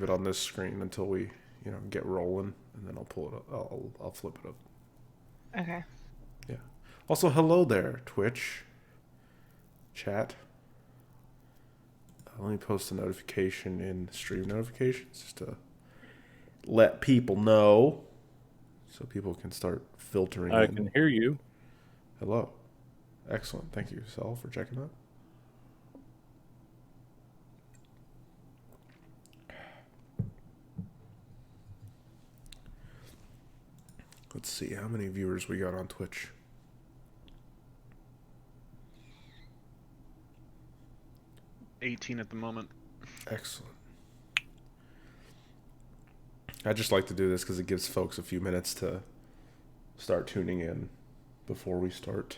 it on this screen until we, get rolling, and then I'll pull it up. I'll flip it up. Okay. Yeah. Also, hello there, Twitch chat. Let me post a notification in stream notifications just to let people know, so people can start filtering I in. can hear you. Hello. Excellent. Thank you, Sal, for checking that. Let's see how many viewers we got on Twitch. $18 at the moment. Excellent. I just like to do this because it gives folks a few minutes to start tuning in before we start.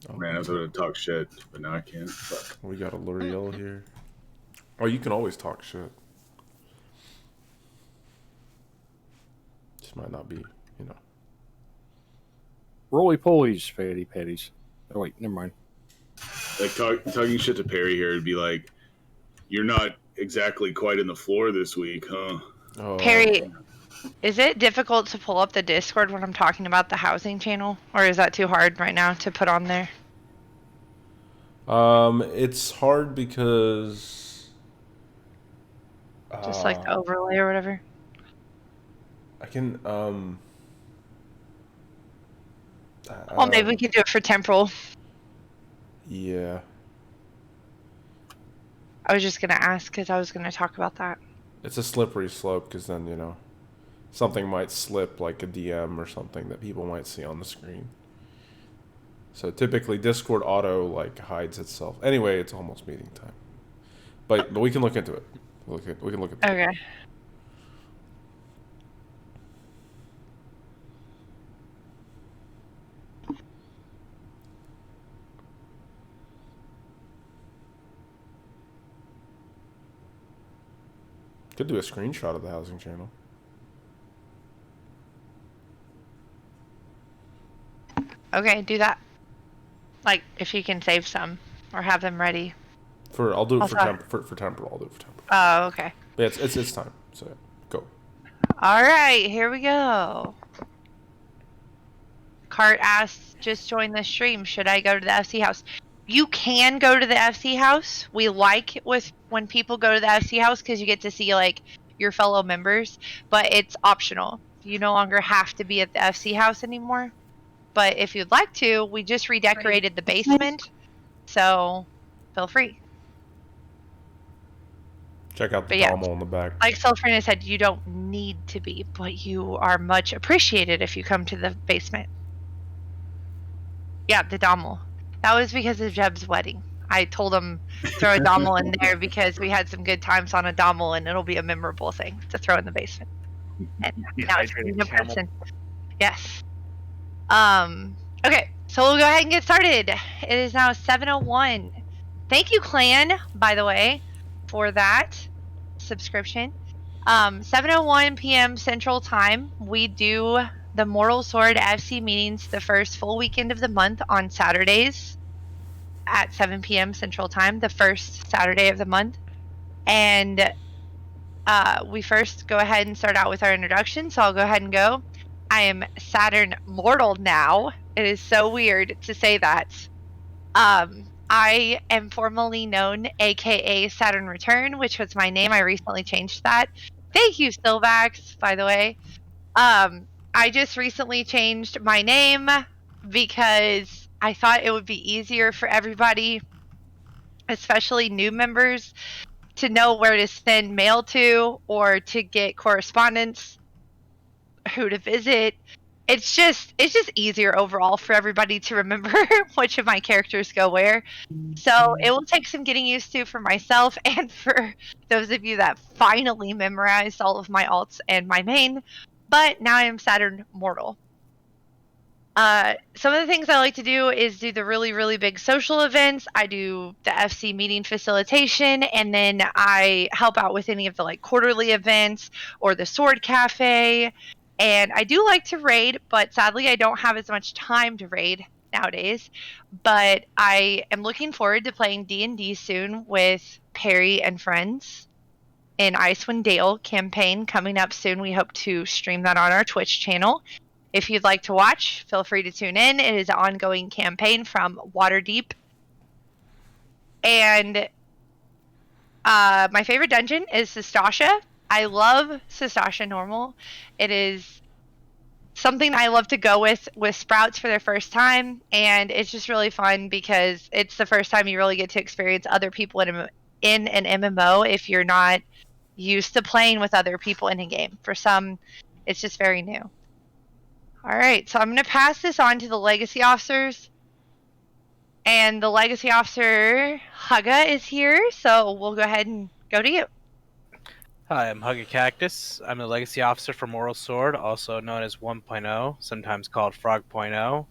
Oh, man, I was going to talk shit, but now I can't. Fuck. We got a L'Oreal here. Oh, you can always talk shit. Just might not be, Roly polies, fatty patties. Oh, wait, never mind. Like, talking shit to Perry here would be like, you're not exactly quite in the floor this week, huh? Oh. Perry, is it difficult to pull up the Discord when I'm talking about the housing channel? Or is that too hard right now to put on there? It's hard because... Just like the overlay or whatever? I can, Well, maybe we can do it for temporal. Yeah. I was just going to ask because I was going to talk about that. It's a slippery slope because then, something might slip like a DM or something that people might see on the screen. So typically Discord auto hides itself. Anyway, it's almost meeting time. But we can look into it. We can look at that. Okay. Could do a screenshot of the housing channel. Okay, do that. Like, if you can save some or have them ready. I'll do it for temporal. I'll do it for temporal. Oh, okay. But it's time. So go. All right, here we go. Cart asks, just join the stream. Should I go to the FC house? You can go to the FC house. We like when people go to the FC house because you get to see your fellow members, but it's optional. You no longer have to be at the FC house anymore. But if you'd like to, we just redecorated the basement, so feel free. Check out the Dommel in the back. Like Sulfrina said, you don't need to be, but you are much appreciated if you come to the basement. Yeah, the Dommel. That was because of Jeb's wedding. I told him throw a Dommel in there because we had some good times on a Dommel, and it'll be a memorable thing to throw in the basement. And now it's a person. Yes. Okay, so we'll go ahead and get started. It is now 7:01. Thank you, Clan, by the way, for that subscription. 7:01 p.m. Central Time. We do the Mortal Sword FC meetings the first full weekend of the month on Saturdays at 7 p.m. Central Time, the first Saturday of the month. And we first go ahead and start out with our introduction, so I'll go ahead and go. I am Saturn Mortal now. It is so weird to say that. I am formerly known, aka Saturn Return, which was my name. I recently changed that. Thank you, Stillvax, by the way. I just recently changed my name because I thought it would be easier for everybody, especially new members, to know where to send mail to or to get correspondence, who to visit. It's just easier overall for everybody to remember which of my characters go where. So it will take some getting used to for myself and for those of you that finally memorized all of my alts and my main. But now I am Saturn Mortal. Some of the things I like to do is do the really, really big social events. I do the FC meeting facilitation, and then I help out with any of the quarterly events or the Sword Cafe. And I do like to raid, but sadly I don't have as much time to raid nowadays. But I am looking forward to playing D&D soon with Perry and friends in Icewind Dale campaign coming up soon. We hope to stream that on our Twitch channel. If you'd like to watch, feel free to tune in. It is an ongoing campaign from Waterdeep. And my favorite dungeon is Sestasha. I love Sestasha Normal. It is something I love to go with Sprouts for their first time, and it's just really fun because it's the first time you really get to experience other people in an MMO if you're not used to playing with other people in a game. For some, it's just very new. All right, so I'm going to pass this on to the legacy officers. And the legacy officer, Hugga, is here, so we'll go ahead and go to you. Hi, I'm Huggy Cactus. I'm the Legacy Officer for Moral Sword, also known as 1.0, sometimes called Frog.0.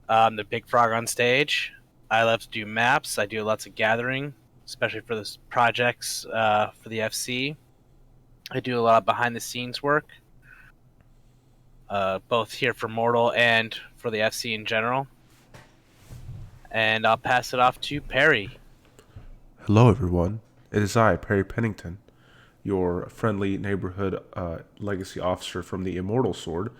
I'm the big frog on stage. I love to do maps. I do lots of gathering, especially for the projects for the FC. I do a lot of behind-the-scenes work, both here for Mortal and for the FC in general. And I'll pass it off to Perry. Hello, everyone. It is I, Perry Pennington, your friendly neighborhood legacy officer from the Immortal Sword.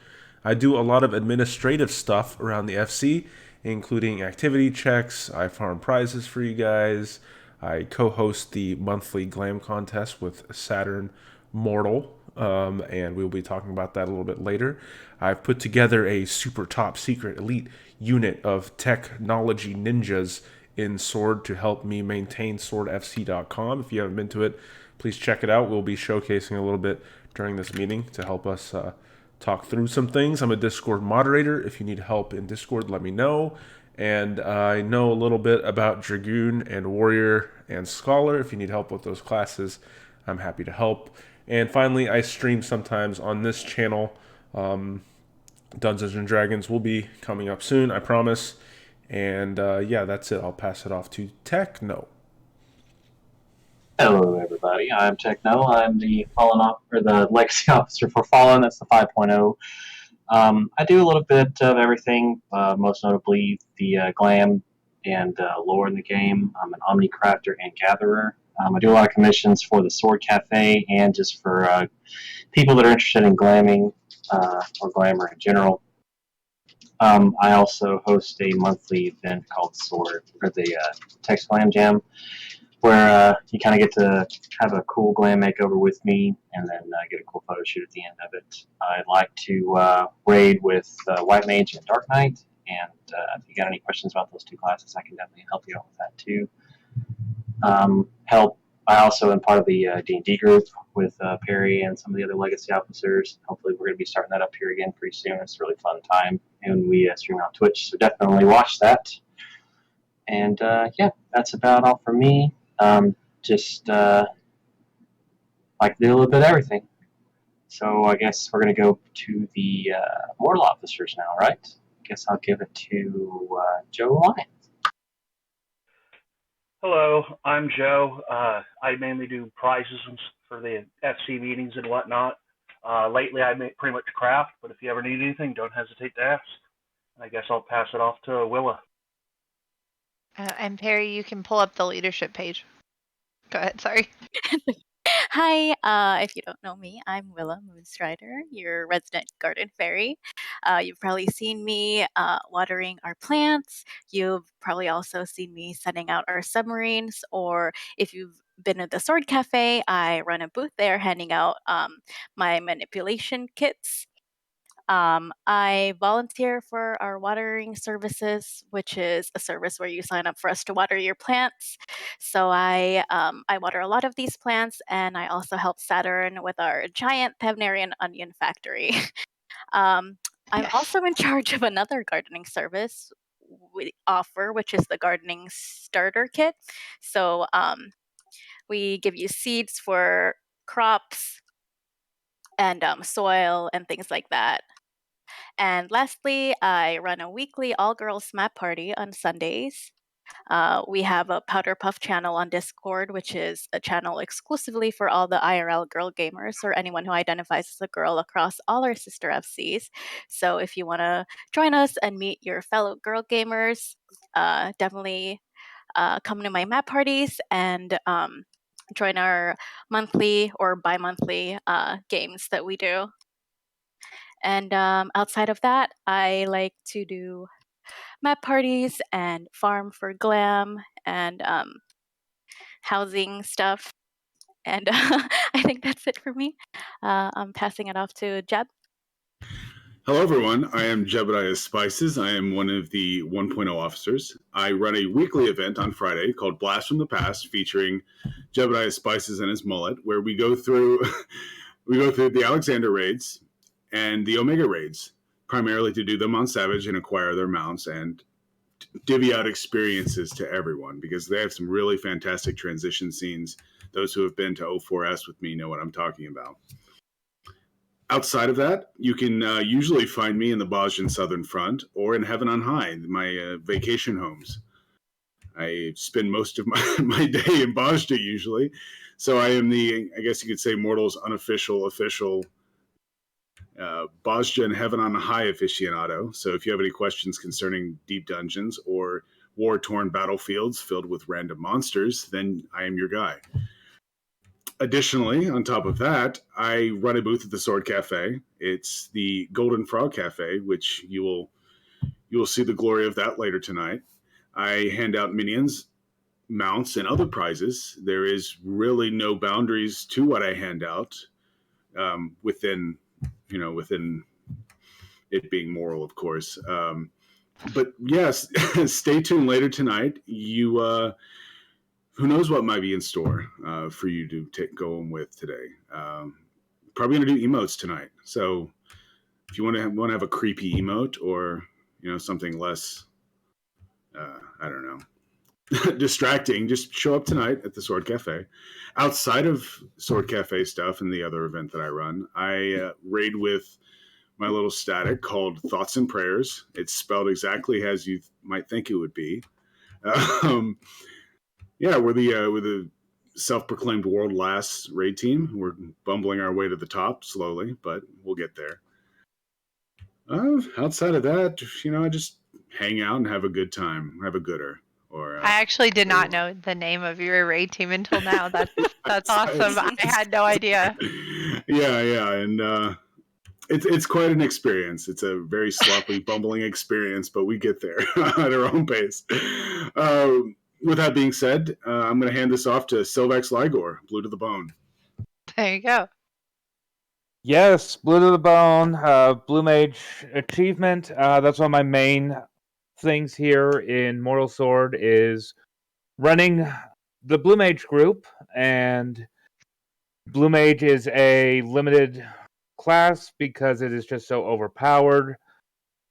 I do a lot of administrative stuff around the FC, including activity checks. I farm prizes for you guys. I co-host the monthly Glam contest with Saturn Mortal, and we'll be talking about that a little bit later. I've put together a super top secret elite unit of technology ninjas in Sword to help me maintain swordfc.com. If you haven't been to it, please check it out. We'll be showcasing a little bit during this meeting to help us talk through some things. I'm a Discord moderator. If you need help in Discord, let me know. And I know a little bit about Dragoon and Warrior and Scholar. If you need help with those classes, I'm happy to help. And finally, I stream sometimes on this channel. Dungeons and Dragons will be coming up soon, I promise. And yeah, that's it. I'll pass it off to Techno. Hello, everybody. I'm Techno. I'm the the legacy officer for Fallen. That's the 5.0. I do a little bit of everything, most notably the glam and lore in the game. I'm an Omni crafter and gatherer. I do a lot of commissions for the Sword Cafe and just for people that are interested in glamming or glamour in general. I also host a monthly event called Sword, or the Text Glam Jam, where you kind of get to have a cool glam makeover with me and then get a cool photo shoot at the end of it. I'd like to raid with White Mage and Dark Knight, and if you got any questions about those two classes, I can definitely help you out with that too. I also am part of the D&D group with Perry and some of the other legacy officers. Hopefully we're going to be starting that up here again pretty soon. It's a really fun time, and we stream on Twitch, so definitely watch that. And yeah, that's about all for me. Just like to do a little bit of everything. So I guess we're going to go to the Mortal officers now, right? I guess I'll give it to Joe Lyons. Hello, I'm Joe. I mainly do prizes for the FC meetings and whatnot. Lately, I pretty much craft, but if you ever need anything, don't hesitate to ask. I guess I'll pass it off to Willa. And Perry, you can pull up the leadership page. Go ahead, sorry. Hi, if you don't know me, I'm Willa Moonstrider, your resident garden fairy. You've probably seen me watering our plants. You've probably also seen me sending out our submarines, or if you've been at the Sword Cafe, I run a booth there handing out my manipulation kits. I volunteer for our watering services, which is a service where you sign up for us to water your plants. So I water a lot of these plants, and I also help Saturn with our giant Thavnarian onion factory. I'm Yes. also in charge of another gardening service we offer, which is the gardening starter kit. So we give you seeds for crops and soil and things like that. And lastly, I run a weekly all-girls map party on Sundays. We have a Powder Puff channel on Discord, which is a channel exclusively for all the IRL girl gamers or anyone who identifies as a girl across all our sister FCs. So if you want to join us and meet your fellow girl gamers, definitely come to my map parties and join our monthly or bi-monthly games that we do. And outside of that, I like to do map parties and farm for glam and housing stuff. And I think that's it for me. I'm passing it off to Jeb. Hello, everyone. I am Jebediah Spices. I am one of the 1.0 officers. I run a weekly event on Friday called Blast from the Past, featuring Jebediah Spices and his mullet, where we go through the Alexander raids and the Omega raids, primarily to do them on Savage and acquire their mounts and divvy out experiences to everyone, because they have some really fantastic transition scenes. Those who have been to O4S with me know what I'm talking about. Outside of that, you can usually find me in the Bosnian Southern Front or in Heaven on High, my vacation homes. I spend most of my day in Bosnia usually. So I am I guess you could say, Mortal's unofficial, official Bosnia and Heaven on High aficionado. So if you have any questions concerning deep dungeons or war-torn battlefields filled with random monsters, then I am your guy. Additionally, on top of that, I run a booth at the Sword Cafe. It's the Golden Frog Cafe, which you will see the glory of that later tonight. I hand out minions, mounts, and other prizes. There is really no boundaries to what I hand out, within it being moral, of course. But yes, stay tuned later tonight. Who knows what might be in store for you to go on with today. Probably going to do emotes tonight. So if you want to have a creepy emote or something less, I don't know, distracting, just show up tonight at the Sword Cafe. Outside of Sword Cafe stuff and the other event that I run, I raid with my little static called Thoughts and Prayers. It's spelled exactly as you might think it would be. Yeah, we're the self-proclaimed world last raid team. We're bumbling our way to the top slowly, but we'll get there. Outside of that, I just hang out and have a good time, have a gooder. Or I actually did not know the name of your raid team until now. That's awesome. I had no idea. Yeah, and it's quite an experience. It's a very sloppy, bumbling experience, but we get there at our own pace. With that being said, I'm going to hand this off to Silvex Ligor, Blue to the Bone. There you go. Yes, Blue to the Bone, Blue Mage achievement. That's one of my main things here in Mortal Sword, is running the Blue Mage group, and Blue Mage is a limited class because it is just so overpowered.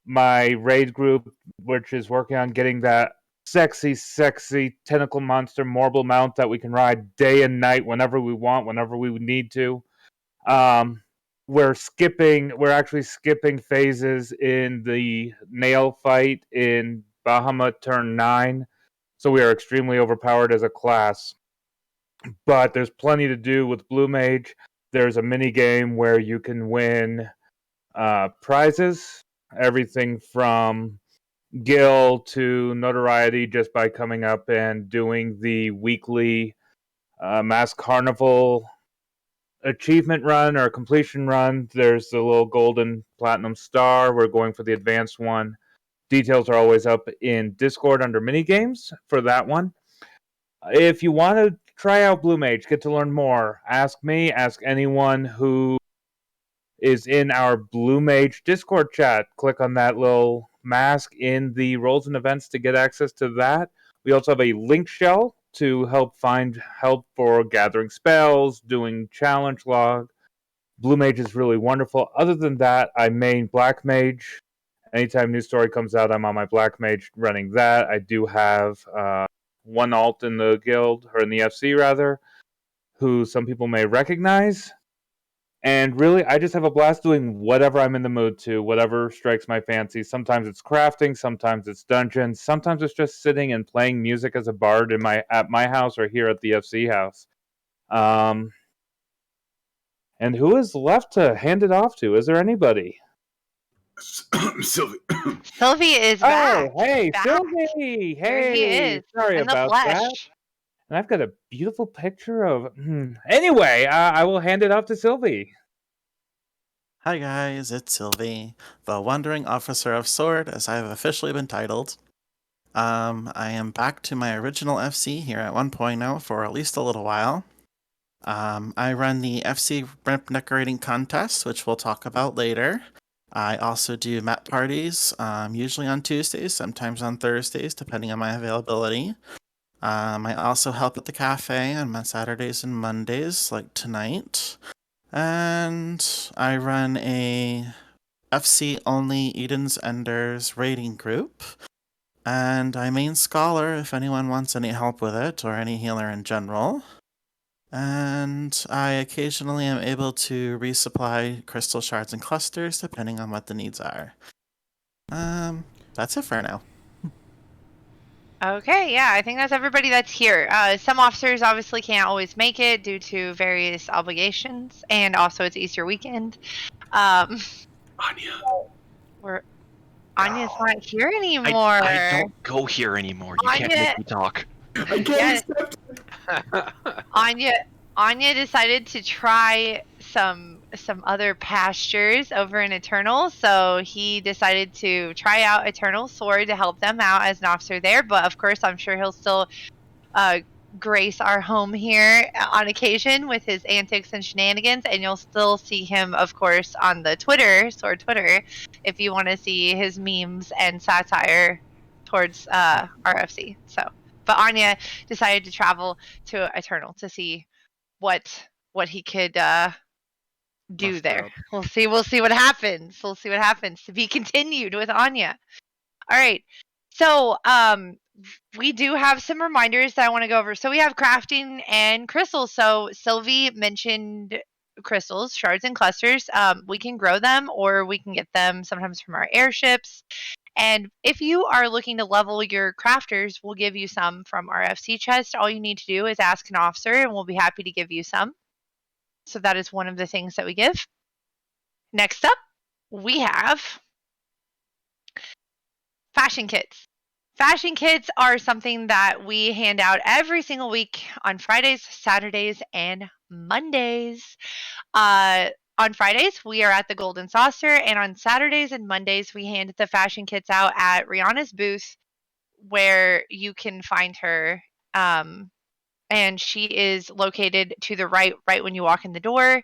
My raid group, which is working on getting that sexy tentacle monster Morble mount that we can ride day and night whenever we want, whenever we need to. We're actually skipping phases in the nail fight in Bahamut turn 9, so we are extremely overpowered as a class. But there's plenty to do with Blue Mage. There's a mini game where you can win prizes, everything from Gil to notoriety, just by coming up and doing the weekly Mask Carnival achievement run or completion run. There's the little golden platinum star. We're going for the advanced one. Details are always up in Discord under minigames for that one. If you want to try out Blue Mage, get to learn more, ask me, ask anyone who is in our Blue Mage Discord chat. Click on that little mask in the roles and events to get access to that. We also have a link shell to help find help for gathering spells, doing challenge log. Blue Mage is really wonderful. Other than that, I main Black Mage. Anytime new story comes out, I'm on my Black Mage running that. I do have one alt in the guild, or in the FC rather, who some people may recognize. And really, I just have a blast doing whatever I'm in the mood to, whatever strikes my fancy. Sometimes it's crafting, sometimes it's dungeons, sometimes it's just sitting and playing music as a bard at my house or here at the FC house. And who is left to hand it off to? Is there anybody? Sylvie. Sylvie is back. Oh, hey, Back. Sylvie! Here he Hey, is, sorry in the about flesh. that. And I've got a beautiful picture of. Anyway, I will hand it off to Sylvie. Hi guys, it's Sylvie, the Wandering Officer of Sword, as I have officially been titled. I am back to my original FC here at 1.0 for at least a little while. I run the FC Ramp Decorating Contest, which we'll talk about later. I also do map parties, usually on Tuesdays, sometimes on Thursdays, depending on my availability. I also help at the cafe on my Saturdays and Mondays, like tonight. And I run a FC-only Eden's Enders raiding group. And I main Scholar if anyone wants any help with it, or any healer in general. And I occasionally am able to resupply crystal shards and clusters, depending on what the needs are. That's it for now. Okay, yeah, I think that's everybody that's here. Some officers obviously can't always make it due to various obligations, and also it's Easter weekend. Anya. Anya's not here anymore. I don't go here anymore. You can't make me talk. I can't accept it. Anya decided to try some other pastures over in Eternal, so he decided to try out Eternal Sword to help them out as an officer there. But of course, I'm sure he'll still grace our home here on occasion with his antics and shenanigans, and you'll still see him, of course, on the Sword Twitter, if you want to see his memes and satire towards RFC. So, but Anya decided to travel to Eternal to see what he could do there. We'll see what happens. To be continued with Anya. All right. So, we do have some reminders that I want to go over. So we have crafting and crystals. So Sylvie mentioned crystals, shards, and clusters. We can grow them, or we can get them sometimes from our airships. And if you are looking to level your crafters, we'll give you some from our FC chest. All you need to do is ask an officer, and we'll be happy to give you some. So that is one of the things that we give. Next up, we have fashion kits. Fashion kits are something that we hand out every single week on Fridays, Saturdays, and Mondays. On Fridays, we are at the Golden Saucer, and on Saturdays and Mondays, we hand the fashion kits out at Rihanna's booth, where you can find her. And she is located to the right when you walk in the door.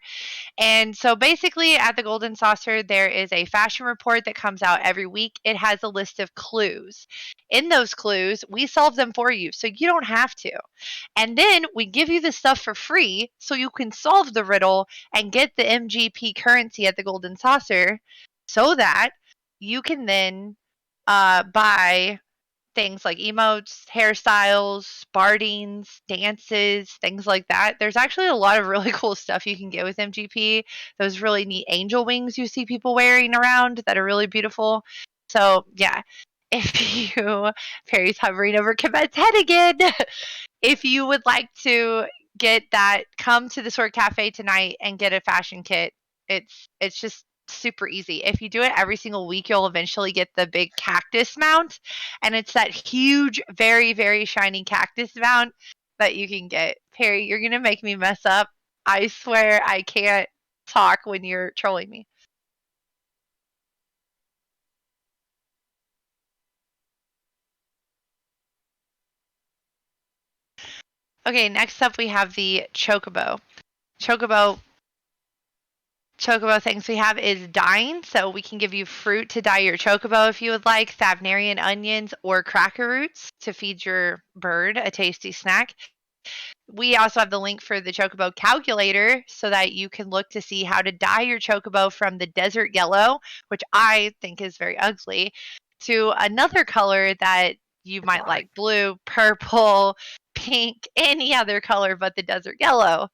And so basically at the Golden Saucer, there is a fashion report that comes out every week. It has a list of clues. In those clues, we solve them for you, so you don't have to. And then we give you the stuff for free, so you can solve the riddle and get the MGP currency at the Golden Saucer, so that you can then buy things like emotes, hairstyles, bardings, dances, things like that. There's actually a lot of really cool stuff you can get with MGP. Those really neat angel wings you see people wearing around that are really beautiful. So yeah, if you, Perry's hovering over Kemet's head again. If you would like to get that, come to the Sword Cafe tonight and get a fashion kit. It's just super easy. If you do it every single week, you'll eventually get the big cactus mount, and it's that huge, very, very shiny cactus mount that you can get. Perry, you're gonna make me mess up. I swear I can't talk when you're trolling me. Okay, next up we have the Chocobo. Chocobo things we have is dyeing, so we can give you fruit to dye your chocobo if you would like, Thavnarian onions, or cracker roots to feed your bird a tasty snack. We also have the link for the chocobo calculator so that you can look to see how to dye your chocobo from the desert yellow, which I think is very ugly, to another color that you might like: blue, purple, pink, any other color but the desert yellow.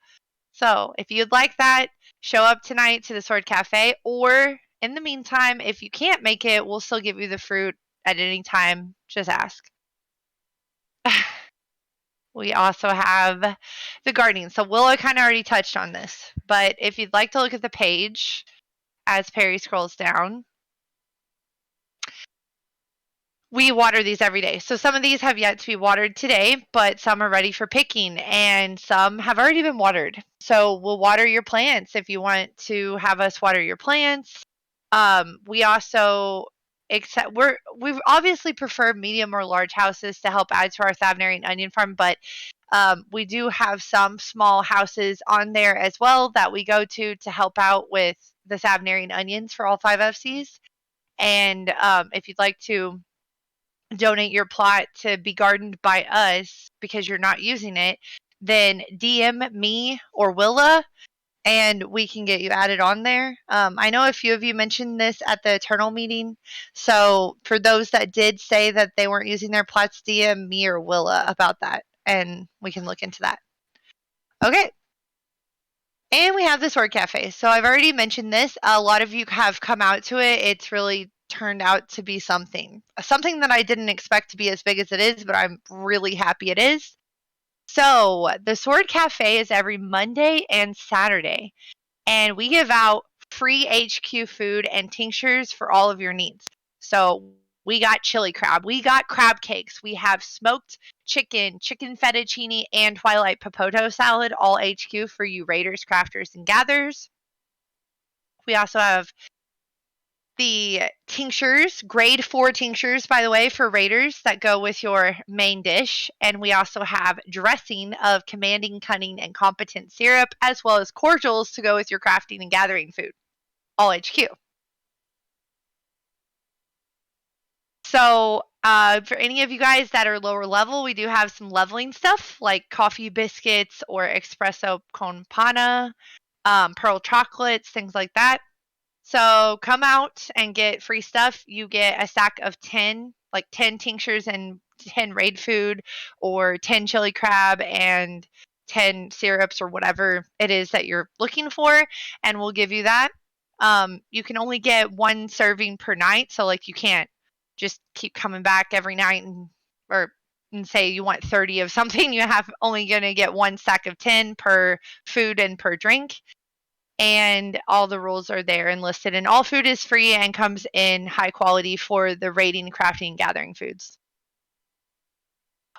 So if you'd like that, show up tonight to the Sword Cafe, or in the meantime, if you can't make it, we'll still give you the fruit at any time. Just ask. We also have the gardening. So Willow kind of already touched on this, but if you'd like to look at the page as Perry scrolls down, we water these every day. So some of these have yet to be watered today, but some are ready for picking, and some have already been watered. So we'll water your plants if you want to have us water your plants. We also we obviously prefer medium or large houses to help add to our Thavnary and onion farm, but we do have some small houses on there as well that we go to help out with the Thavnary and onions for all 5 FCs. And if you'd like to donate your plot to be gardened by us because you're not using it, then DM me or Willa, and we can get you added on there. I know a few of you mentioned this at the Eternal meeting, so for those that did say that they weren't using their plots, DM me or Willa about that, and we can look into that. Okay. And we have the Sword Cafe. So I've already mentioned this. A lot of you have come out to it. It's really turned out to be something that I didn't expect to be as big as it is, but I'm really happy it is. So the Sword Cafe is every Monday and Saturday, and we give out free HQ food and tinctures for all of your needs. So we got chili crab, we got crab cakes, we have smoked chicken fettuccine, and Twilight Popoto salad, all HQ for you raiders, crafters, and gatherers. We also have the tinctures, grade 4 tinctures, by the way, for raiders that go with your main dish. And we also have dressing of commanding, cunning, and competent syrup, as well as cordials to go with your crafting and gathering food. All HQ. So for any of you guys that are lower level, we do have some leveling stuff like coffee biscuits or espresso con panna, pearl chocolates, things like that. So come out and get free stuff. You get a stack of 10 tinctures and 10 raid food, or 10 chili crab and 10 syrups, or whatever it is that you're looking for, and we'll give you that. You can only get 1 serving per night, so you can't just keep coming back every night and say you want 30 of something. You have only going to get 1 stack of 10 per food and per drink. And all the rules are there and listed, and all food is free and comes in high quality for the raiding, crafting, and gathering foods.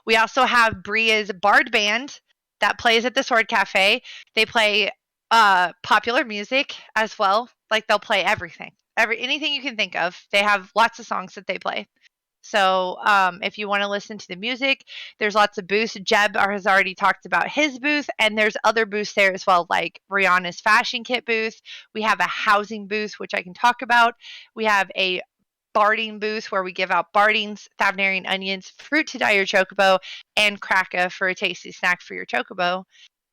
We also have Bria's Bard Band that plays at the Sword Cafe. They play popular music as well. They'll play everything, anything you can think of. They have lots of songs that they play. So if you want to listen to the music, there's lots of booths. Jeb has already talked about his booth, and there's other booths there as well, like Rihanna's fashion kit booth. We have a housing booth, which I can talk about. We have a barding booth where we give out bardings, Thavnary and onions, fruit to dye your chocobo, and cracka for a tasty snack for your chocobo.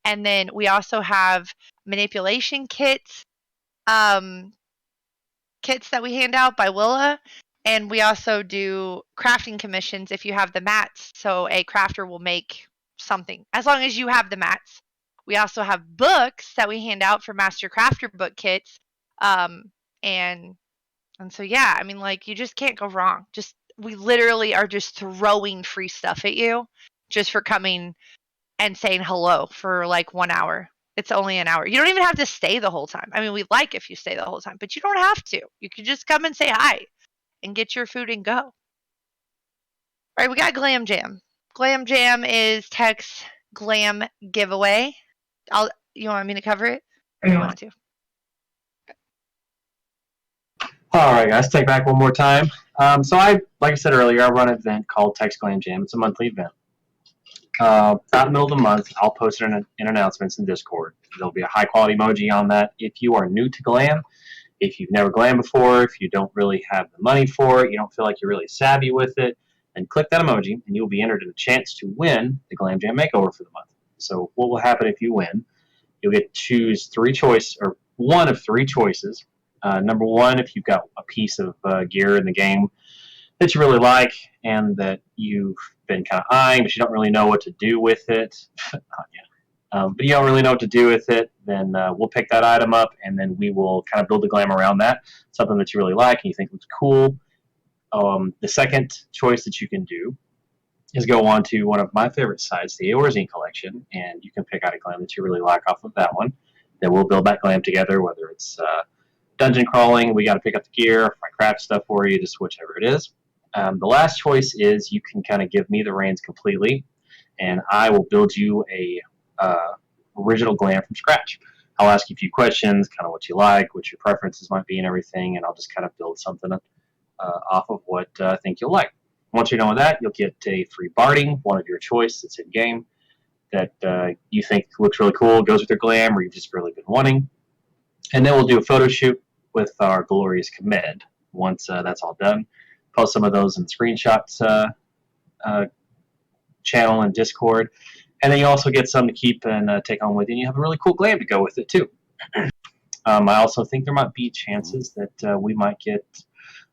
And then we also have manipulation kits, kits that we hand out by Willa. And we also do crafting commissions if you have the mats. So a crafter will make something, as long as you have the mats. We also have books that we hand out for Master Crafter book kits. And so, yeah, you just can't go wrong. We literally are just throwing free stuff at you just for coming and saying hello for 1 hour. It's only an hour. You don't even have to stay the whole time. We'd like if you stay the whole time, but you don't have to. You could just come and say hi and get your food and go. All right, we got Glam Jam. Glam Jam is Tech's Glam giveaway. You want me to cover it? Or you want to? All right, guys, take back one more time. So like I said earlier, I run an event called Tech's Glam Jam. It's a monthly event. About the middle of the month, I'll post it in announcements in Discord. There'll be a high-quality emoji on that. If you are new to Glam, if you've never glammed before, if you don't really have the money for it, you don't feel like you're really savvy with it, then click that emoji, and you'll be entered in a chance to win the Glam Jam Makeover for the month. So what will happen if you win? You'll get to choose one of 3 choices. Number 1, if you've got a piece of gear in the game that you really like and that you've been kind of eyeing, but you don't really know what to do with it. but you don't really know what to do with it, then we'll pick that item up, and then we will kind of build the glam around that. Something that you really like and you think looks cool. The second choice that you can do is go on to one of my favorite sites, the Eorzine collection, and you can pick out a glam that you really like off of that one. Then we'll build that glam together, whether it's dungeon crawling, we got to pick up the gear, if I craft stuff for you, just whichever it is. The last choice is you can kind of give me the reins completely, and I will build you a original glam from scratch. I'll ask you a few questions, kind of what you like, what your preferences might be and everything, and I'll just kind of build something off of what I think you'll like. Once you're done with that, you'll get a free Barding, one of your choice that's in-game, that you think looks really cool, goes with your glam, or you've just really been wanting. And then we'll do a photo shoot with our glorious commit. Once that's all done, post some of those in the screenshots channel and Discord. And then you also get some to keep and take home with you, and you have a really cool glam to go with it, too. I also think there might be chances that we might get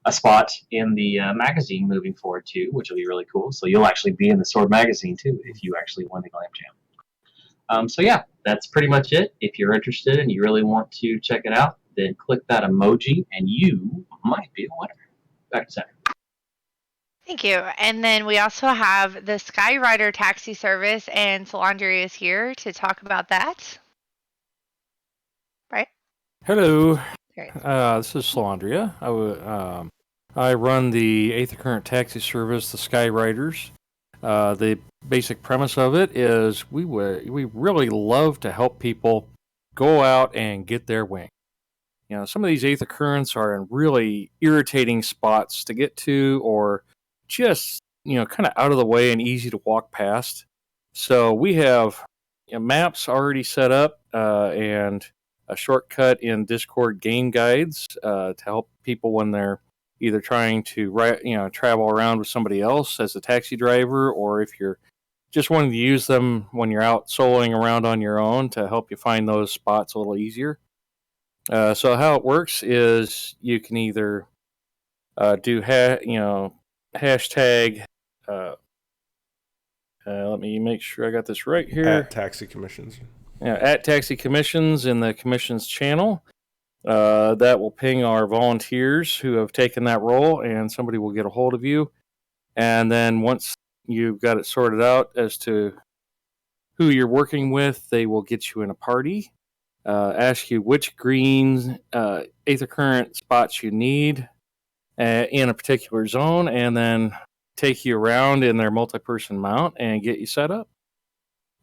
a spot in the magazine moving forward, too, which will be really cool. So you'll actually be in the Sword magazine, too, if you actually win the Glam Jam. So yeah, that's pretty much it. If you're interested and you really want to check it out, then click that emoji, and you might be a winner. Back to Sarah. Thank you. And then we also have the Skyrider taxi service, and Solandria is here to talk about that. Right? Hello. Great. This is Solandria. I run the Aether Current taxi service, the Skyriders. The basic premise of it is we really love to help people go out and get their wing. You know, some of these Aether Currents are in really irritating spots to get to, or just, you know, kind of out of the way and easy to walk past. So we have maps already set up and a shortcut in Discord game guides to help people when they're either trying to travel around with somebody else as a taxi driver, or if you're just wanting to use them when you're out soloing around on your own to help you find those spots a little easier. So how it works is you can either do hashtag. Let me make sure I got this right here. At Taxi Commissions. Yeah, at Taxi Commissions in the Commissions channel. That will ping our volunteers who have taken that role, and somebody will get a hold of you. And then once you've got it sorted out as to who you're working with, they will get you in a party, ask you which green Aether Current spots you need in a particular zone, and then take you around in their multi-person mount and get you set up.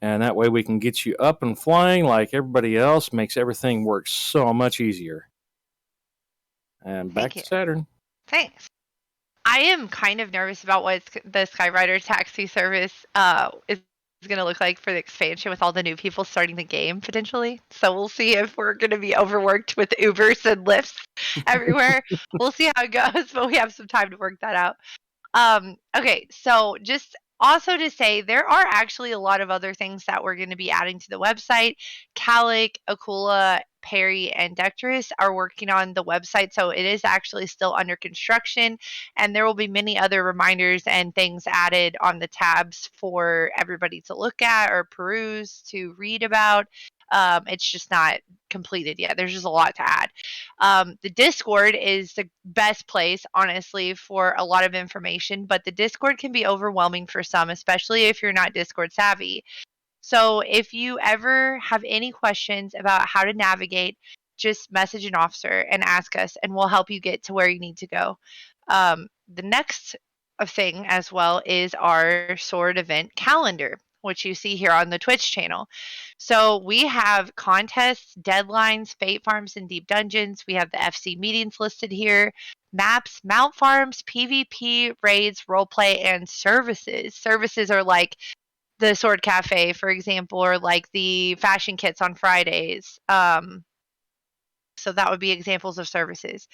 And that way we can get you up and flying like everybody else. Makes everything work so much easier. And back to Saturn. Thanks. I am kind of nervous about what the Skyrider taxi service is going to look like for the expansion with all the new people starting the game potentially. So we'll see if we're going to be overworked with Ubers and Lyfts everywhere. We'll see how it goes, but we have some time to work that out. Okay, so just also to say, there are actually a lot of other things that we're going to be adding to the website. Calic, Akula, Perry, and Dectress are working on the website, so it is actually still under construction, and there will be many other reminders and things added on the tabs for everybody to look at or peruse, to read about. It's just not completed yet. There's just a lot to add. The Discord is the best place, honestly, for a lot of information, but the Discord can be overwhelming for some, especially if you're not Discord savvy. So if you ever have any questions about how to navigate, just message an officer and ask us, and we'll help you get to where you need to go. The next thing as well is our Sword event calendar, which you see here on the Twitch channel. So we have contests, deadlines, fate farms, and deep dungeons. We have the FC meetings listed here, maps, mount farms, PvP, raids, roleplay, and services. Services are like the Sword Cafe, for example, or like the fashion kits on Fridays. So that would be examples of services.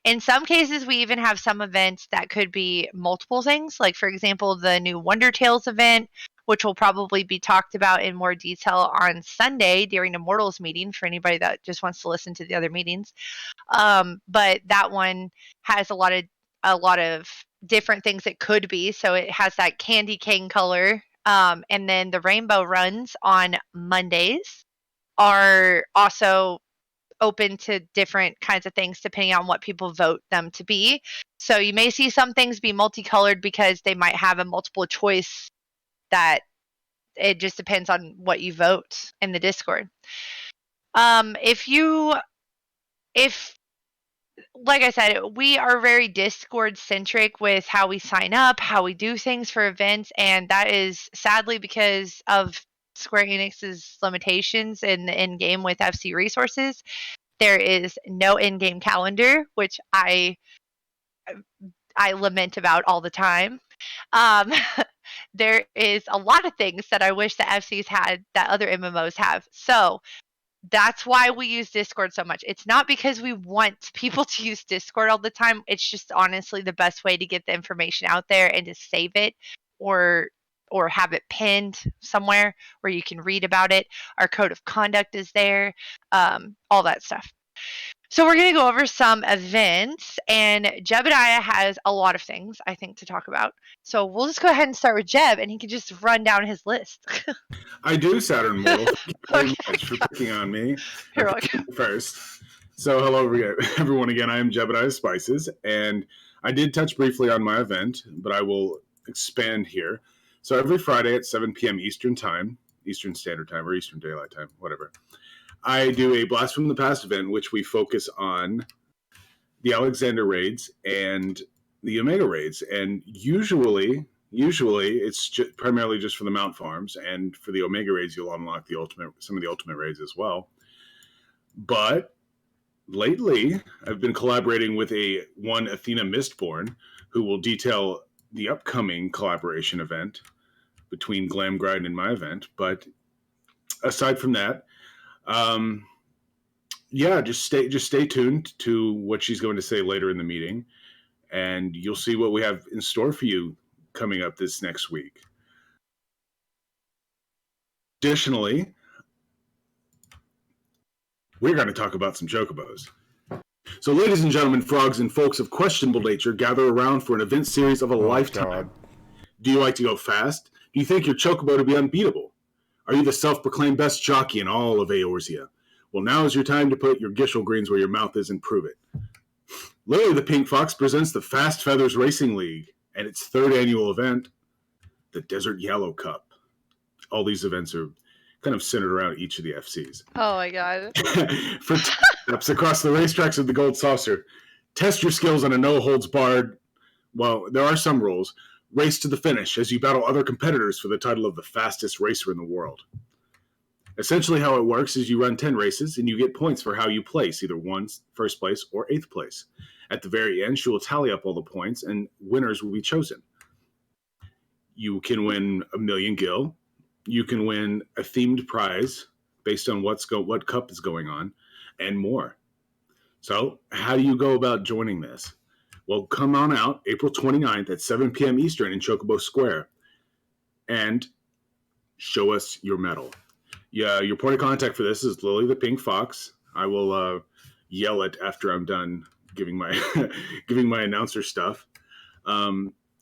In some cases, we even have some events that could be multiple things. Like, for example, the new Wonder Tales event, which will probably be talked about in more detail on Sunday during Immortals meeting for anybody that just wants to listen to the other meetings. But that one has a lot of different things it could be. So it has that candy cane color And then the rainbow runs on Mondays are also open to different kinds of things depending on what people vote them to be. So you may see some things be multicolored because they might have a multiple choice that it just depends on what you vote in the Discord. If like I said, we are very Discord centric with how we sign up, how we do things for events, and that is sadly because of Square Enix's limitations in the in-game with FC resources. There is no in-game calendar, which I lament about all the time. There is a lot of things that I wish the FCs had that other MMOs have. So that's why we use Discord so much. It's not because we want people to use Discord all the time. It's just honestly the best way to get the information out there and to save it or have it pinned somewhere where you can read about it. Our code of conduct is there, all that stuff. So we're going to go over some events, and Jebediah has a lot of things, I think, to talk about. So we'll just go ahead and start with Jeb, and he can just run down his list. I do, Saturn Mortal. Thank you very much for picking on me. You're welcome. First. So hello, everyone again. I am Jebediah Spices, and I did touch briefly on my event, but I will expand here. So every Friday at 7 p.m. Eastern Time, Eastern Standard Time, or Eastern Daylight Time, whatever, I do a Blast from the Past event, which we focus on the Alexander raids and the Omega raids. And usually it's primarily just for the Mount Farms, and for the Omega raids, you'll unlock some of the Ultimate raids as well. But lately, I've been collaborating with one Athena Mistborn, who will detail the upcoming collaboration event between Glam Grind and my event. But aside from that, just stay tuned to what she's going to say later in the meeting, and you'll see what we have in store for you coming up this next week. Additionally, we're going to talk about some chocobos. So, ladies and gentlemen, frogs and folks of questionable nature, gather around for an event series of a lifetime. God. Do you like to go fast? Do you think your chocobo to be unbeatable? Are you the self-proclaimed best jockey in all of Eorzea? Well, now is your time to put your Gishel greens where your mouth is and prove it. Lily the Pink Fox presents the Fast Feathers Racing League and its third annual event, the Desert Yellow Cup. All these events are kind of centered around each of the FCs. Oh my god. For laps across the racetracks of the Gold Saucer, test your skills on a no-holds-barred, well, there are some rules, race to the finish as you battle other competitors for the title of the fastest racer in the world. Essentially how it works is you run 10 races and you get points for how you place, either first place or 8th place. At the very end, she will tally up all the points and winners will be chosen. You can win 1 million gil. You can win a themed prize based on what cup is going on, and more. So how do you go about joining this? Well, come on out April 29th at 7 p.m. Eastern in Chocobo Square and show us your medal. Yeah, your point of contact for this is Lily the Pink Fox. I will yell it after I'm done giving my announcer stuff.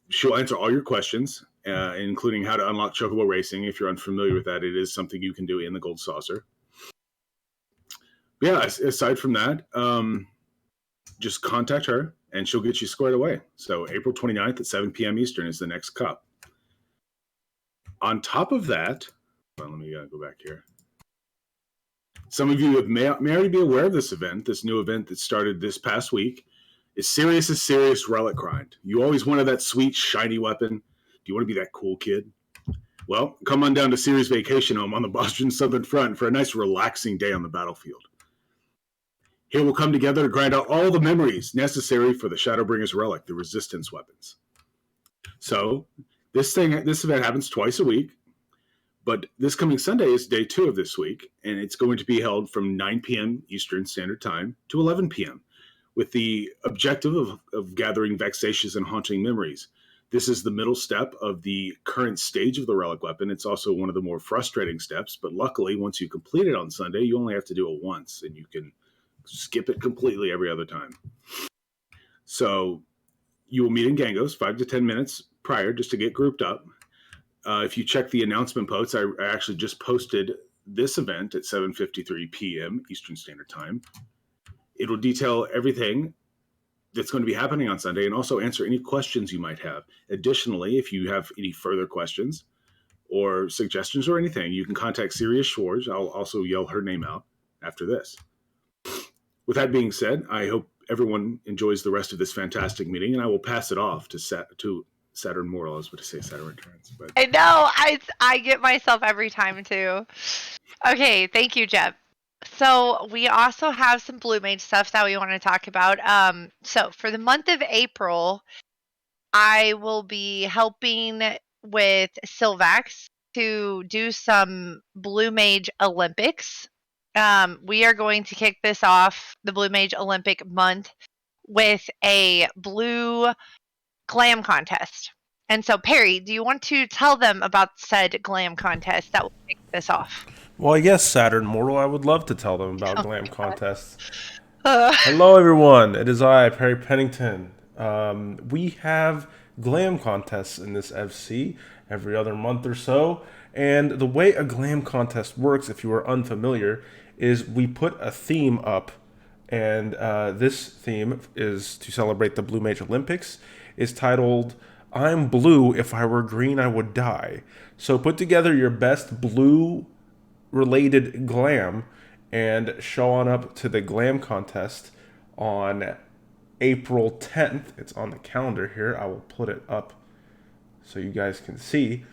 She'll answer all your questions, including how to unlock Chocobo Racing. If you're unfamiliar with that, it is something you can do in the Gold Saucer. Yeah, aside from that, just contact her and she'll get you squared away. So April 29th at 7 p.m. Eastern is the next cup. On top of that, let me go back here. Some of you may already be aware of this event. This new event that started this past week is Sirius's Serious Relic Grind. You always wanted that sweet, shiny weapon. Do you want to be that cool kid? Well, come on down to Sirius Vacation Home on the Boston Southern Front for a nice, relaxing day on the battlefield. Here we'll come together to grind out all the memories necessary for the Shadowbringer's Relic, the Resistance weapons. So, this event happens twice a week, but this coming Sunday is day 2 of this week, and it's going to be held from 9 p.m. Eastern Standard Time to 11 p.m. with the objective of gathering vexatious and haunting memories. This is the middle step of the current stage of the relic weapon. It's also one of the more frustrating steps, but luckily, once you complete it on Sunday, you only have to do it once, and you can skip it completely every other time. So you will meet in Gangos 5 to 10 minutes prior just to get grouped up. If you check the announcement posts, I actually just posted this event at 7:53 p.m. Eastern Standard Time. It will detail everything that's going to be happening on Sunday and also answer any questions you might have. Additionally, if you have any further questions or suggestions or anything, you can contact Sirius Schwartz. I'll also yell her name out after this. With that being said, I hope everyone enjoys the rest of this fantastic meeting, and I will pass it off to Saturn Morrill. I was going to say Saturn Returns, but I know. I get myself every time too. Okay, thank you, Jeb. So we also have some Blue Mage stuff that we want to talk about. So for the month of April, I will be helping with Silvax to do some Blue Mage Olympics. We are going to kick this off, the Blue Mage Olympic month, with a blue glam contest. And so, Perry, do you want to tell them about said glam contest that will kick this off? Well, yes, Saturn Mortal. I would love to tell them about glam contests. Hello, everyone. It is I, Perry Pennington. We have glam contests in this FC every other month or so. And the way a glam contest works, if you are unfamiliar, is we put a theme up. And this theme is to celebrate the Blue Mage Olympics. It's titled, I'm Blue, If I Were Green, I Would Die. So put together your best blue related glam and show on up to the glam contest on April 10th. It's on the calendar here. I will put it up so you guys can see.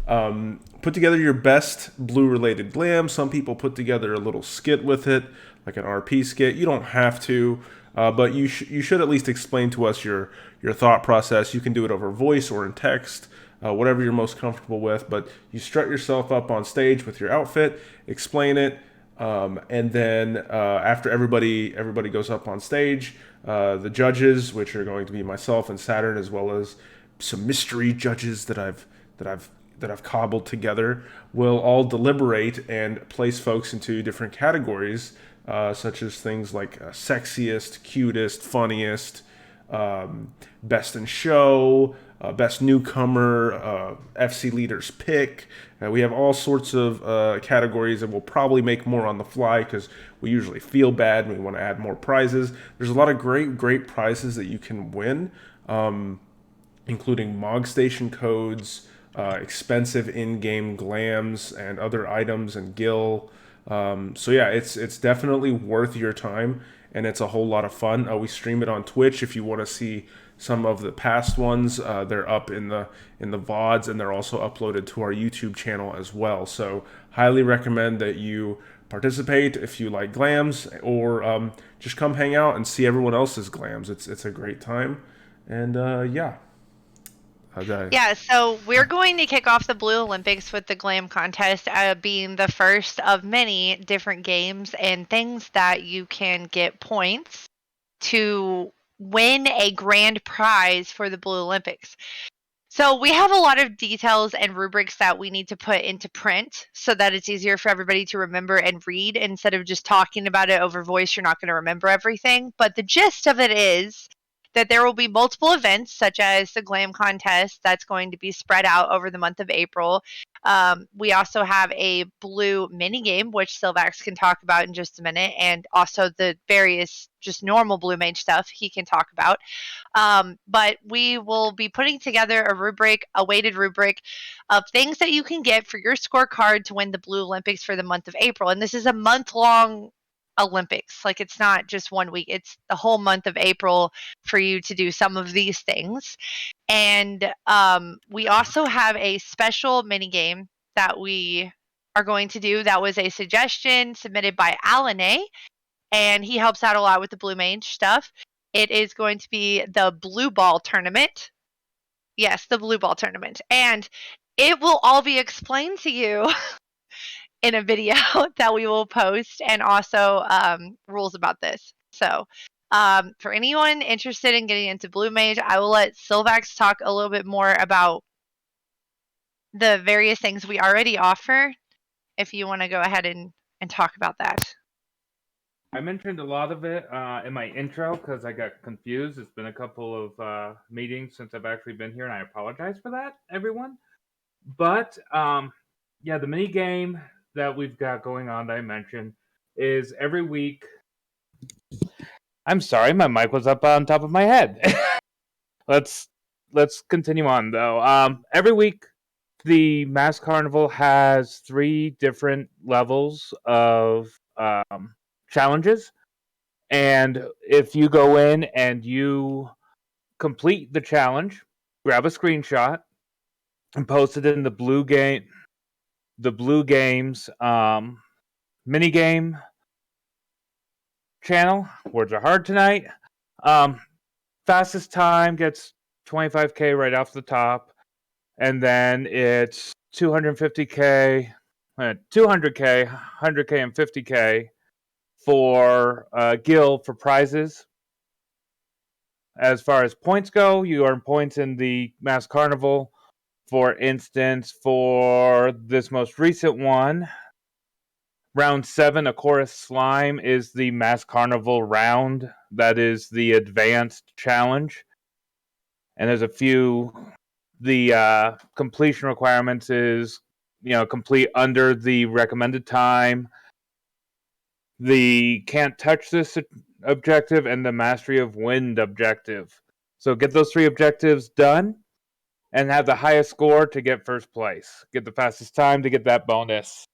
Put together your best blue related glam. Some people put together a little skit with it, like an RP skit. You don't have to, but you should at least explain to us your thought process. You can do it over voice or in text. Whatever you're most comfortable with, but you strut yourself up on stage with your outfit, explain it, and then after everybody goes up on stage, the judges, which are going to be myself and Saturn, as well as some mystery judges that I've cobbled together, will all deliberate and place folks into different categories, such as things like sexiest, cutest, funniest, best in show, best newcomer, FC leaders pick. We have all sorts of categories, and we'll probably make more on the fly because we usually feel bad and we want to add more prizes. There's a lot of great prizes that you can win, including Mog Station codes, expensive in-game glams, and other items and gil. So yeah, it's definitely worth your time, and it's a whole lot of fun. We stream it on Twitch if you want to see some of the past ones. They're up in the VODs, and they're also uploaded to our YouTube channel as well. So highly recommend that you participate if you like glams, or just come hang out and see everyone else's glams. It's a great time, and yeah. Okay. Yeah, so we're going to kick off the Blue Olympics with the glam contest being the first of many different games and things that you can get points to win a grand prize for the Blue Olympics. So we have a lot of details and rubrics that we need to put into print so that it's easier for everybody to remember and read. Instead of just talking about it over voice, you're not going to remember everything. But the gist of it is that there will be multiple events, such as the glam contest that's going to be spread out over the month of April. We also have a blue mini game, which Silvax can talk about in just a minute, and also the various just normal Blue Mage stuff he can talk about. But we will be putting together a rubric, a weighted rubric of things that you can get for your scorecard to win the Blue Olympics for the month of April. And this is a month-long Olympics. Like, it's not just 1 week, it's the whole month of April for you to do some of these things. And we also have a special mini game that we are going to do. That was a suggestion submitted by Alan A, and he helps out a lot with the Blue Mage stuff. It is going to be the Blue Ball Tournament. Yes, the Blue Ball Tournament. And it will all be explained to you in a video that we will post, and also rules about this. So for anyone interested in getting into Blue Mage, I will let Silvax talk a little bit more about the various things we already offer, if you want to go ahead and talk about that. I mentioned a lot of it in my intro because I got confused. It's been a couple of meetings since I've actually been here, and I apologize for that, everyone. But yeah, the mini game that we've got going on that I mentioned is every week. I'm sorry, my mic was up on top of my head. let's continue on though. Every week the Mass Carnival has 3 different levels of challenges, and if you go in and you complete the challenge, grab a screenshot and post it in the Blue Games mini game channel. Words are hard tonight. Fastest time gets 25k right off the top, and then it's 250k, 200k, 100k, and 50k for Gil for prizes. As far as points go, you earn points in the Mass Carnival. For instance, for this most recent one, round 7, A Chorus Slime is the Mass Carnival round. That is the advanced challenge. And there's a few. The completion requirements is, complete under the recommended time, the can't touch this objective, and the mastery of wind objective. So get those 3 objectives done and have the highest score to get first place. Get the fastest time to get that bonus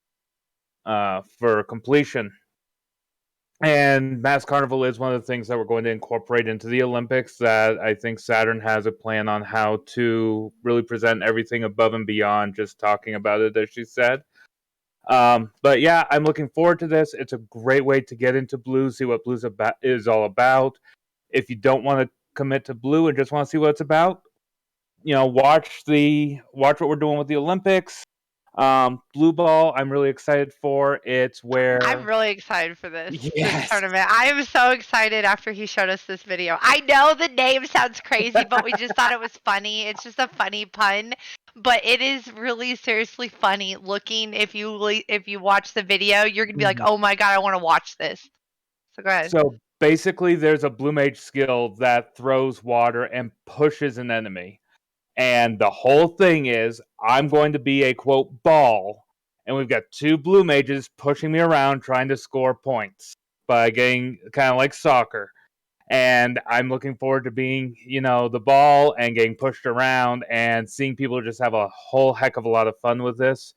for completion. And Mass Carnival is one of the things that we're going to incorporate into the Olympics, that I think Saturn has a plan on how to really present everything above and beyond just talking about it, as she said. But yeah, I'm looking forward to this. It's a great way to get into Blue, see what Blue's is all about. If you don't want to commit to Blue and just want to see what it's about, watch what we're doing with the Olympics. Blue Ball, I'm really excited for. It's where I'm really excited for this Yes. tournament. I am so excited after he showed us this video. I know the name sounds crazy, but we just thought it was funny. It's just a funny pun, but it is really seriously funny looking. If you watch the video, you're gonna be like, oh my god, I want to watch this. So go ahead. So basically, there's a Blue Mage skill that throws water and pushes an enemy. And the whole thing is, I'm going to be a, quote, ball, and we've got 2 Blue Mages pushing me around trying to score points by getting kind of like soccer. And I'm looking forward to being, the ball and getting pushed around and seeing people just have a whole heck of a lot of fun with this.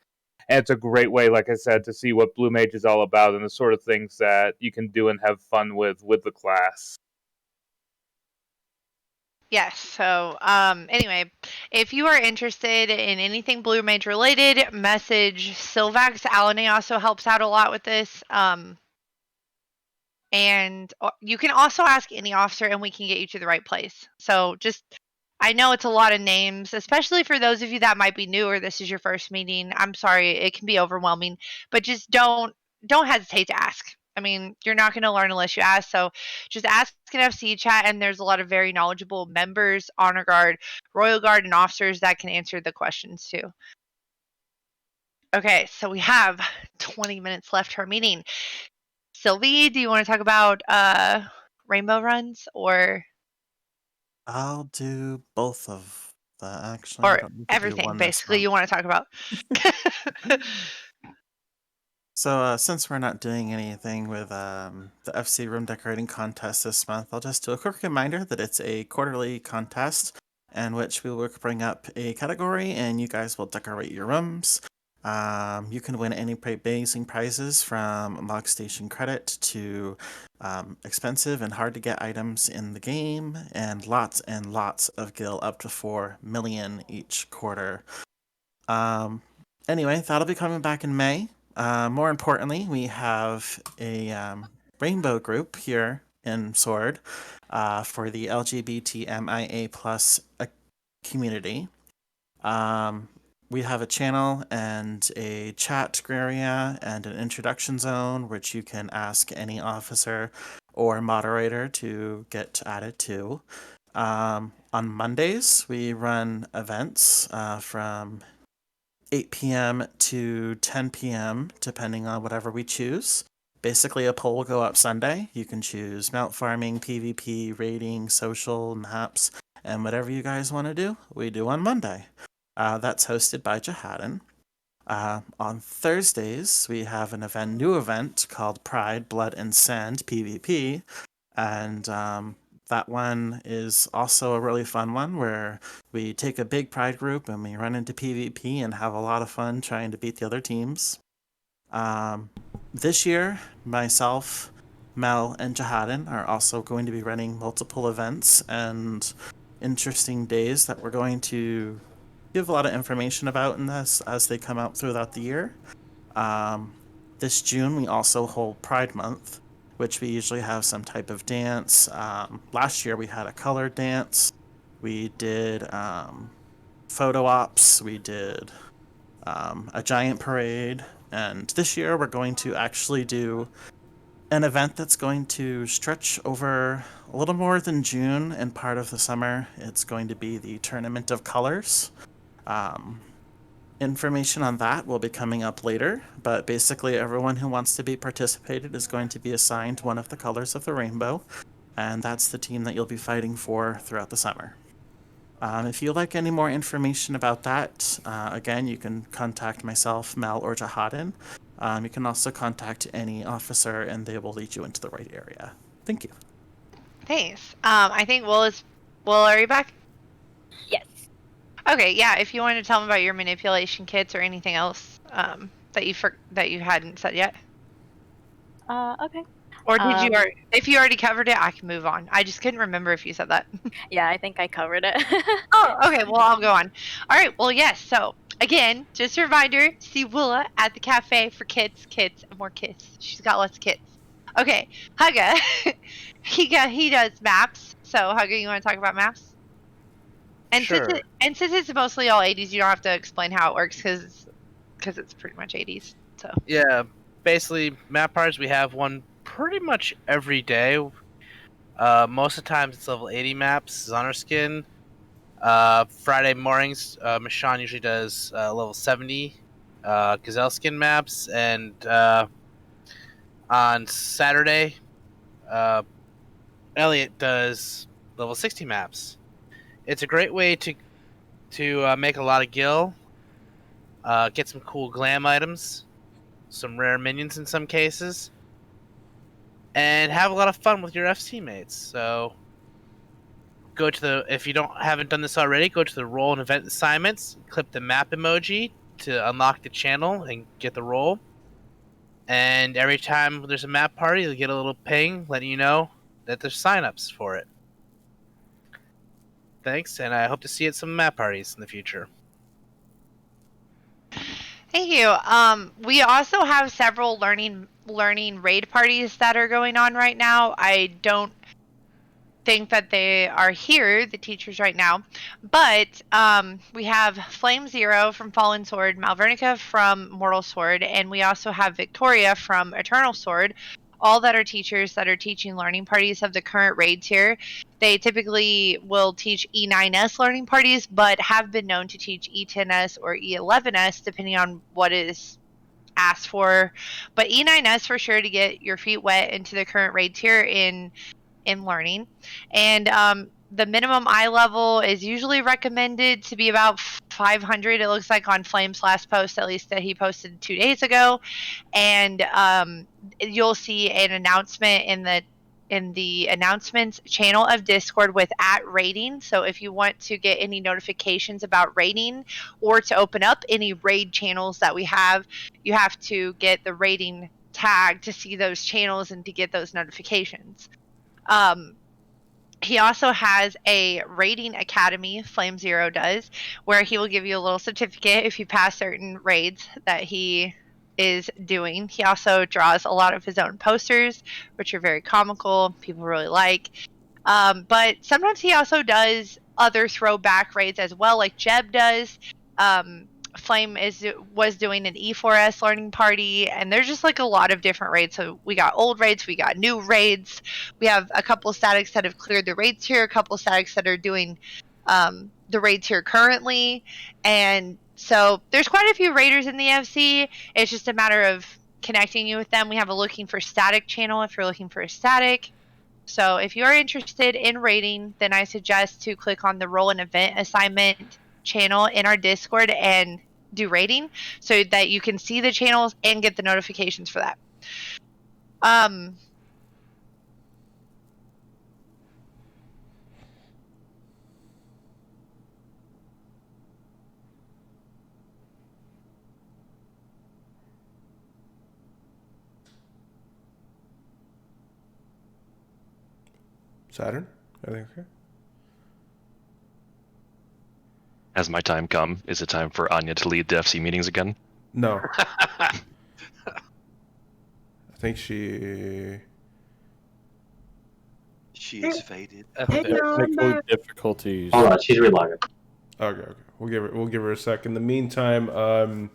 And it's a great way, like I said, to see what Blue Mage is all about and the sort of things that you can do and have fun with the class. Yes. So, anyway, if you are interested in anything Blue Mage related, message Silvax. Alani also helps out a lot with this. And you can also ask any officer, and we can get you to the right place. So, I know it's a lot of names, especially for those of you that might be new or this is your first meeting. I'm sorry, it can be overwhelming, but just don't hesitate to ask. I mean, you're not going to learn unless you ask. So just ask in FC chat, and there's a lot of very knowledgeable members, Honor Guard, Royal Guard, and officers that can answer the questions too. Okay, so we have 20 minutes left to our meeting. Sylvie, do you want to talk about rainbow runs or? I'll do both of the actually. I Or don't need to do everything, one this basically, month. you want to talk about. So since we're not doing anything with the FC room decorating contest this month, I'll just do a quick reminder that it's a quarterly contest in which we will bring up a category and you guys will decorate your rooms. You can win any amazing prizes from log station credit to expensive and hard to get items in the game, and lots of gil, up to 4 million each quarter. Anyway, that'll be coming back in May. More importantly, we have a rainbow group here in Sword for the LGBTMIA plus community. We have a channel and a chat area and an introduction zone which you can ask any officer or moderator to get added to. On Mondays, we run events from 8 p.m. to 10 p.m. depending on whatever we choose. Basically, a poll will go up Sunday. You can choose mount farming, PvP, raiding, social, maps, and whatever you guys want to do, we do on Monday. That's hosted by Jihadin. On Thursdays, we have a new event called Pride, Blood, and Sand PvP, and that one is also a really fun one where we take a big Pride group and we run into PvP and have a lot of fun trying to beat the other teams. This year, myself, Mel, and Jihadin are also going to be running multiple events and interesting days that we're going to give a lot of information about in this as they come out throughout the year. This June, we also hold Pride Month, which we usually have some type of dance. Last year, we had a colored dance. We did photo ops. We did a giant parade. And this year, we're going to actually do an event that's going to stretch over a little more than June and part of the summer. It's going to be the Tournament of Colors. Information on that will be coming up later, but basically everyone who wants to be participated is going to be assigned one of the colors of the rainbow, and that's the team that you'll be fighting for throughout the summer. If you'd like any more information about that, again, you can contact myself, Mel, or Jihadin. You can also contact any officer, and they will lead you into the right area. Thank you. Thanks. I think Will, are you back? Yes. Okay, yeah. If you want to tell them about your manipulation kits or anything else that you hadn't said yet. Okay. Or did you? If you already covered it, I can move on. I just couldn't remember if you said that. Yeah, I think I covered it. Oh, okay. Well, I'll go on. All right. Well, yes. So again, just a reminder: see Willa at the cafe for kits, and more kits. She's got lots of kits. Okay, Hugga, he does maps. So Hugga, you want to talk about maps? And Sure. since it's mostly all 80s, you don't have to explain how it works because it's pretty much 80s. So Yeah, basically, map parties, we have one pretty much every day. Most of the times it's level 80 maps, Zonerskin. Friday mornings, Michonne usually does level 70 Gazelle Skin maps, and on Saturday, Elliot does level 60 maps. It's a great way to make a lot of gil, get some cool glam items, some rare minions in some cases, and have a lot of fun with your FC mates. So go to if you haven't done this already, go to the role and event assignments, click the map emoji to unlock the channel and get the role. And every time there's a map party, you'll get a little ping letting you know that there's signups for it. Thanks, and I hope to see you at some map parties in the future. thank you. We also have several learning raid parties that are going on right now. I don't think that they are here, the teachers right now, but we have Flame Zero from Fallen Sword, Malvernica from Mortal Sword, and we also have Victoria from Eternal Sword, all that are teachers that are teaching learning parties of the current raid tier. They typically will teach E9S learning parties, but have been known to teach E10S or E11S depending on what is asked for. But E9S for sure to get your feet wet into the current raid tier in learning. And the minimum eye level is usually recommended to be about 500. It looks like on Flame's last post, at least that he posted 2 days ago. And you'll see an announcement in the announcements channel of Discord with @raiding. So if you want to get any notifications about raiding or to open up any raid channels that we have, you have to get the raiding tag to see those channels and to get those notifications. He also has a raiding academy, Flame Zero does, where he will give you a little certificate if you pass certain raids that he is doing. He also draws a lot of his own posters, which are very comical. People really like. But sometimes he also does other throwback raids as well, like Jeb does. Flame was doing an E4S learning party, and there's just like a lot of different raids. So we got old raids, we got new raids. We have a couple of statics that have cleared the raids here, a couple of statics that are doing the raids here currently, and so there's quite a few raiders in the FC. It's just a matter of connecting you with them. We have a looking for static channel if you're looking for a static. So if you're interested in raiding, then I suggest to click on the role and event assignment channel in our Discord and do rating so that you can see the channels and get the notifications for that. Saturn, everything okay? Has my time come? Is it time for Anya to lead the FC meetings again? No. I think she is faded. Technical difficulties. Hold on, she's relogging. Okay. We'll give her a sec. In the meantime,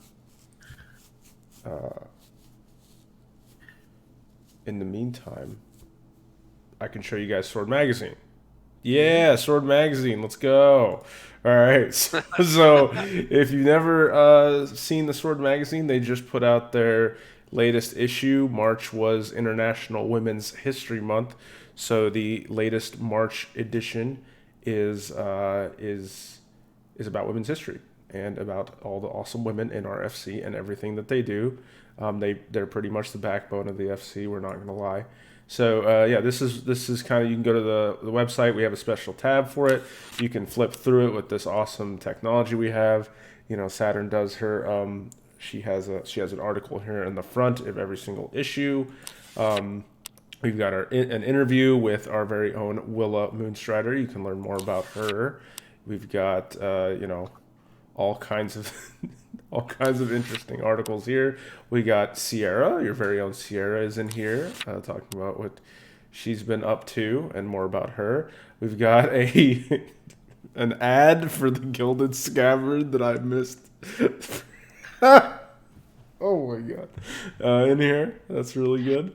I can show you guys Sword Magazine. Yeah, Sword Magazine. Let's go. All right. So if you've never seen the Sword Magazine, they just put out their latest issue. March was International Women's History Month, so the latest March edition is about women's history and about all the awesome women in our FC and everything that they do. They're pretty much the backbone of the FC. We're not going to lie. So yeah, this is kind of, you can go to the website. We have a special tab for it. You can flip through it with this awesome technology we have. You know, Saturn does her. She has an article here in the front of every single issue. We've got an interview with our very own Willa Moonstrider. You can learn more about her. We've got all kinds of interesting articles here. We got Sierra, your very own Sierra, is in here talking about what she's been up to and more about her. We've got an ad for the Gilded Scabbard that I missed. Oh my god! In here, that's really good.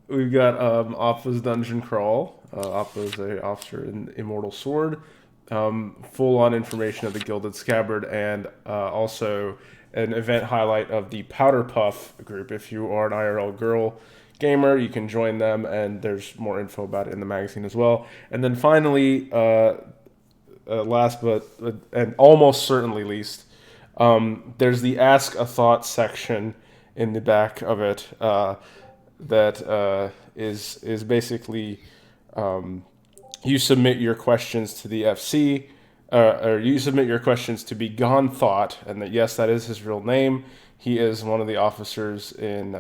We've got Oppa's Dungeon Crawl. Oppa's a officer in Immortal Sword. Full-on information of the Gilded Scabbard, and also an event highlight of the Powder Puff group. If you are an IRL girl gamer, you can join them, and there's more info about it in the magazine as well. And then finally, last but and almost certainly least, there's the Ask a Thought section in the back of it that is basically you submit your questions to the FC, or you submit your questions to Be Gone Thought, and yes, that is his real name. He is one of the officers in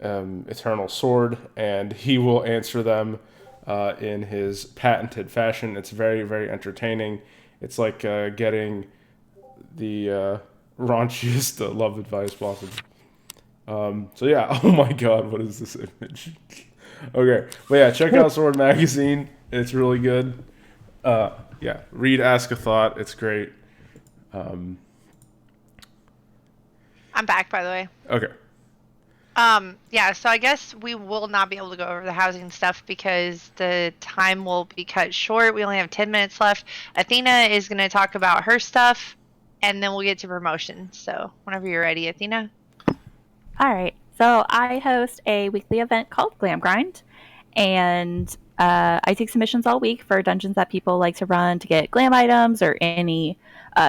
Eternal Sword, and he will answer them in his patented fashion. It's very, very entertaining. It's like getting the raunchiest love advice possible. So yeah, oh my god, what is this image? Okay, but yeah, check out Sword Magazine. It's really good. Yeah, read Ask a Thought. It's great. I'm back, by the way. Okay. Yeah, so I guess we will not be able to go over the housing stuff because the time will be cut short. We only have 10 minutes left. Athena is going to talk about her stuff, and then we'll get to promotion. So whenever you're ready, Athena. All right. So I host a weekly event called Glam Grind, and I take submissions all week for dungeons that people like to run to get glam items or any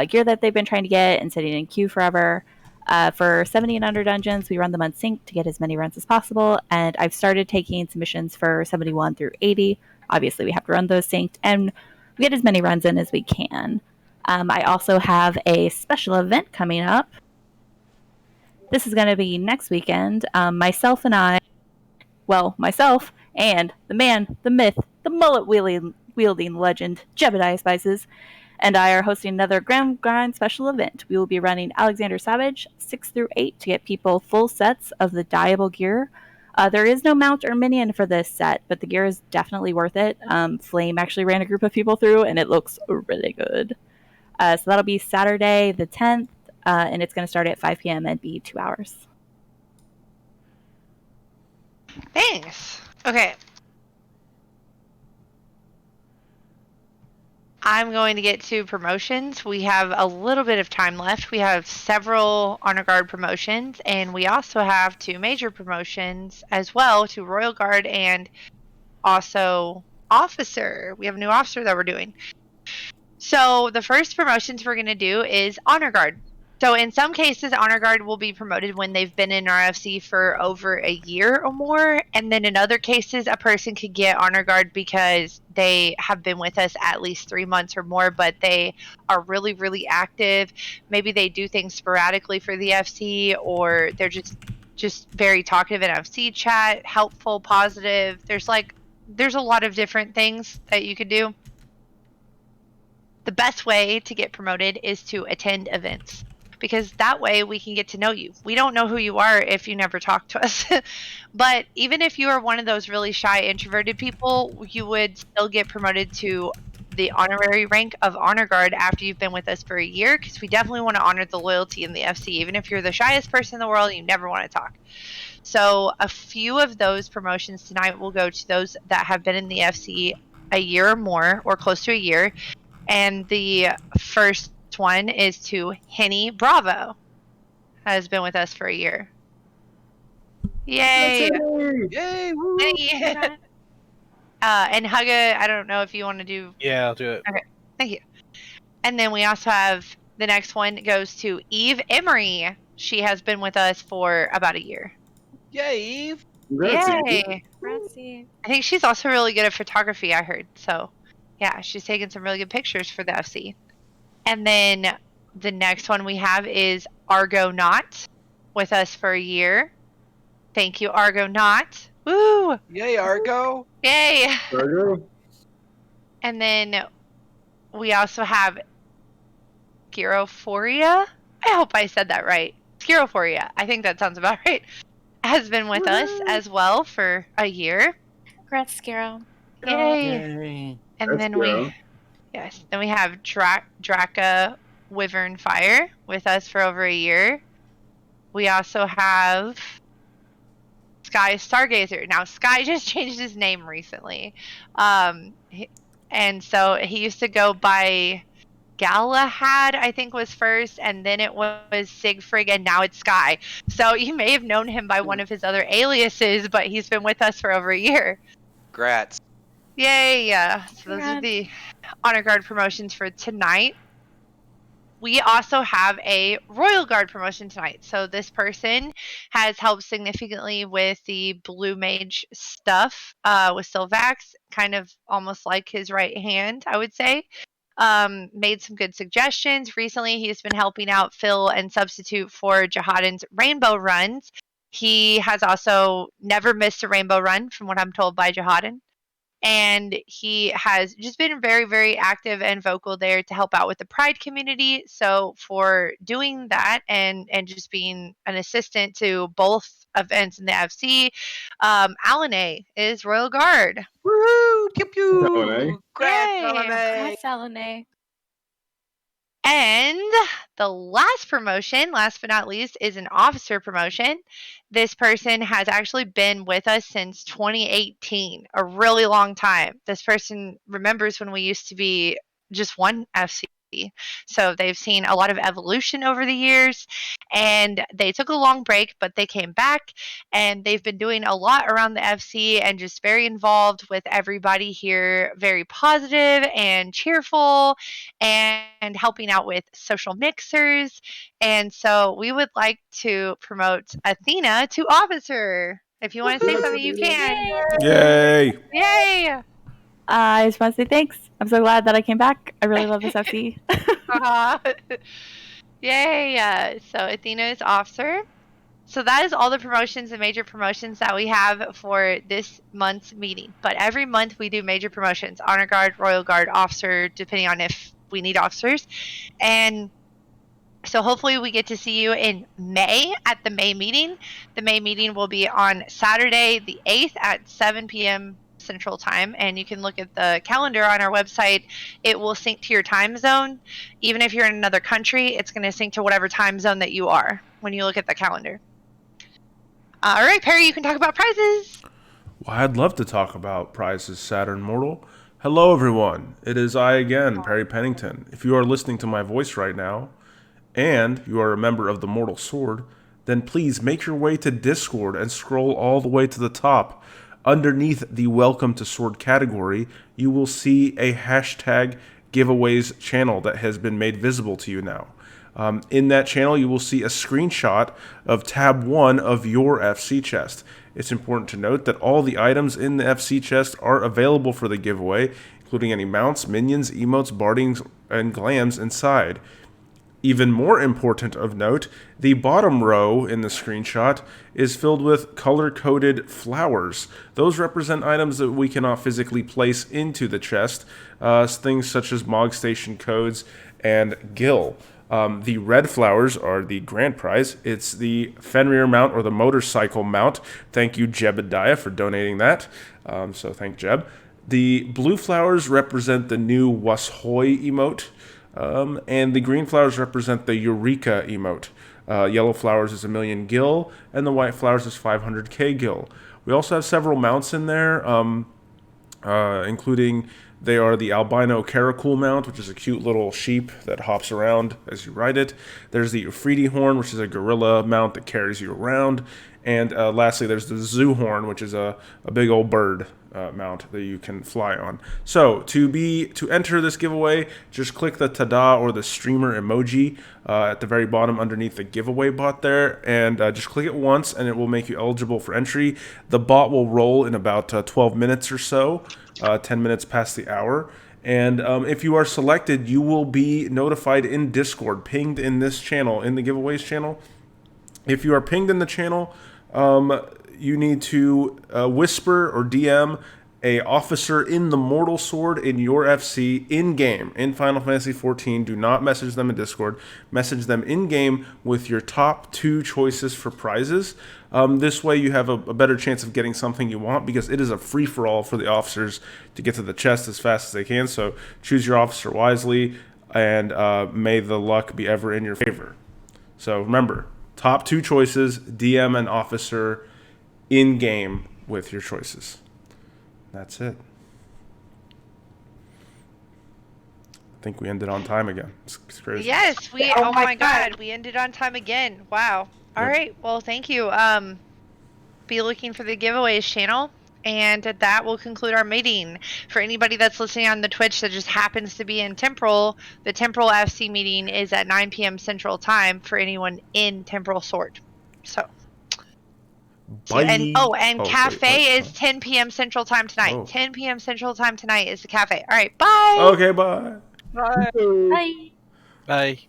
gear that they've been trying to get and sitting in queue forever. For 70 and under dungeons, we run them unsynced to get as many runs as possible, and I've started taking submissions for 71 through 80. Obviously, we have to run those synced, and we get as many runs in as we can. I also have a special event coming up. This is going to be next weekend. Myself and the man, the myth, the mullet-wielding legend, Jebediah Spices, and I are hosting another Grand Grind special event. We will be running Alexander Savage 6 through 8 to get people full sets of the dyeable gear. There is no mount or minion for this set, but the gear is definitely worth it. Flame actually ran a group of people through, and it looks really good. So that'll be Saturday the 10th, and it's going to start at 5 p.m. and be 2 hours. Thanks. Okay. I'm going to get to promotions. We have a little bit of time left. We have several Honor Guard promotions, and we also have 2 major promotions as well, to Royal Guard and also Officer. We have a new officer that we're doing. So the first promotions we're going to do is Honor Guard. So in some cases, Honor Guard will be promoted when they've been in RFC for over a year or more. And then in other cases, a person could get Honor Guard because they have been with us at least 3 months or more, but they are really, really active. Maybe they do things sporadically for the FC, or they're just very talkative in FC chat, helpful, positive. There's a lot of different things that you could do. The best way to get promoted is to attend events, because that way we can get to know you. We don't know who you are if you never talk to us. But even if you are one of those really shy, introverted people, you would still get promoted to the honorary rank of Honor Guard after you've been with us for a year, because we definitely want to honor the loyalty in the FC. Even if you're the shyest person in the world, you never want to talk. So a few of those promotions tonight will go to those that have been in the FC a year or more, or close to a year. And the first one is to Henny Bravo, has been with us for a year. Yay! Yay! Woo! Henny. And Hugga, I don't know if you want to do. Yeah, I'll do it. Okay, thank you. And then we also have the next one goes to Eve Emery. She has been with us for about a year. Yay, Eve! Yay! I think she's also really good at photography, I heard. So, yeah, she's taken some really good pictures for the FC. And then the next one we have is Argonaut, with us for a year. Thank you, Argonaut. Woo! Yay, Argo! Yay! Argo. And then we also have Scirophoria. I hope I said that right. Scirophoria. I think that sounds about right. Has been with us as well for a year. Congrats, Scaro. Yay! And then we have Draka Wyvern Fire with us for over a year. We also have Sky Stargazer. Now, Sky just changed his name recently. And so he used to go by Galahad, I think was first, and then it was Sigfrig, and now it's Sky. So you may have known him by one of his other aliases, but he's been with us for over a year. Congrats. Yay! So those are the Honor Guard promotions for tonight. We also have a Royal Guard promotion tonight. So this person has helped significantly with the Blue Mage stuff with Sylvax, kind of almost like his right hand, I would say. Made some good suggestions. Recently, he's been helping out Phil and substitute for Jihadin's Rainbow runs. He has also never missed a Rainbow run, from what I'm told by Jihadin. And he has just been very, very active and vocal there to help out with the Pride community. So for doing that and just being an assistant to both events in the FC, Alane is Royal Guard. Woohoo! Pew pew! Congrats, Alane. And the last promotion, last but not least, is an officer promotion. This person has actually been with us since 2018, a really long time. This person remembers when we used to be just one FC. So they've seen a lot of evolution over the years, and they took a long break, but they came back, and they've been doing a lot around the FC and just very involved with everybody here, very positive and cheerful, and helping out with social mixers. And so we would like to promote Athena to officer. If you want to say something, you can. Yay! Yay! I just want to say thanks. I'm so glad that I came back. I really love this FC. Yay! So Athena is officer. So that is all the promotions and major promotions that we have for this month's meeting. But every month we do major promotions: Honor Guard, Royal Guard, officer, depending on if we need officers. And so hopefully we get to see you in May at the May meeting. The May meeting will be on Saturday the 8th at 7 p.m. Central Time, and you can look at the calendar on our website. It will sync to your time zone. Even if you're in another country, it's going to sync to whatever time zone that you are when you look at the calendar. All right, Perry, you can talk about prizes. Well, I'd love to talk about prizes, Saturn Mortal. Hello, everyone. It is I again, Perry Pennington. If you are listening to my voice right now, and you are a member of the Mortal Sword, then please make your way to Discord and scroll all the way to the top. Underneath the Welcome to Sword category, you will see a hashtag giveaways channel that has been made visible to you now. In that channel, you will see a screenshot of tab 1 of your FC chest. It's important to note that all the items in the FC chest are available for the giveaway, including any mounts, minions, emotes, bardings, and glams inside. Even more important of note, the bottom row in the screenshot is filled with color-coded flowers. Those represent items that we cannot physically place into the chest, things such as Mog Station codes and Gil. The red flowers are the grand prize. It's the Fenrir mount or the motorcycle mount. Thank you, Jebediah, for donating that. So thank Jeb. The blue flowers represent the new Washoy emote. And the green flowers represent the Eureka emote. Yellow flowers is 1,000,000 gil, and the white flowers is 500k gil. We also have several mounts in there, including they are the albino Caracool mount, which is a cute little sheep that hops around as you ride it. There's the Ufridi horn, which is a gorilla mount that carries you around. And lastly, there's the Zoo horn, which is a big old bird mount that you can fly on. So to enter this giveaway, just click the tada or the streamer emoji at the very bottom underneath the giveaway bot there, and just click it once, and it will make you eligible for entry. The bot will roll in about 12 minutes or so, 10 minutes past the hour. And if you are selected, you will be notified in Discord, pinged in this channel, in the giveaways channel. If you are pinged in the channel, you need to whisper or DM a officer in the Mortal Sword in your FC in-game, in Final Fantasy XIV. Do not message them in Discord. Message them in-game with your top 2 choices for prizes. This way you have a better chance of getting something you want, because it is a free-for-all for the officers to get to the chest as fast as they can. So choose your officer wisely, and may the luck be ever in your favor. So remember, top 2 choices, DM an officer in-game with your choices. That's it. I think we ended on time again. It's crazy. Yes, oh my god, we ended on time again. Wow. All right, well, thank you. Be looking for the giveaways channel, and that will conclude our meeting. For anybody that's listening on the Twitch that just happens to be in Temporal, the Temporal FC meeting is at 9 p.m. Central Time for anyone in Temporal Sword. So. Bye. And cafe is 10 p.m. Central Time tonight. Oh. 10 p.m. Central Time tonight is the cafe. All right, bye. Okay, bye. Bye. Bye. Bye.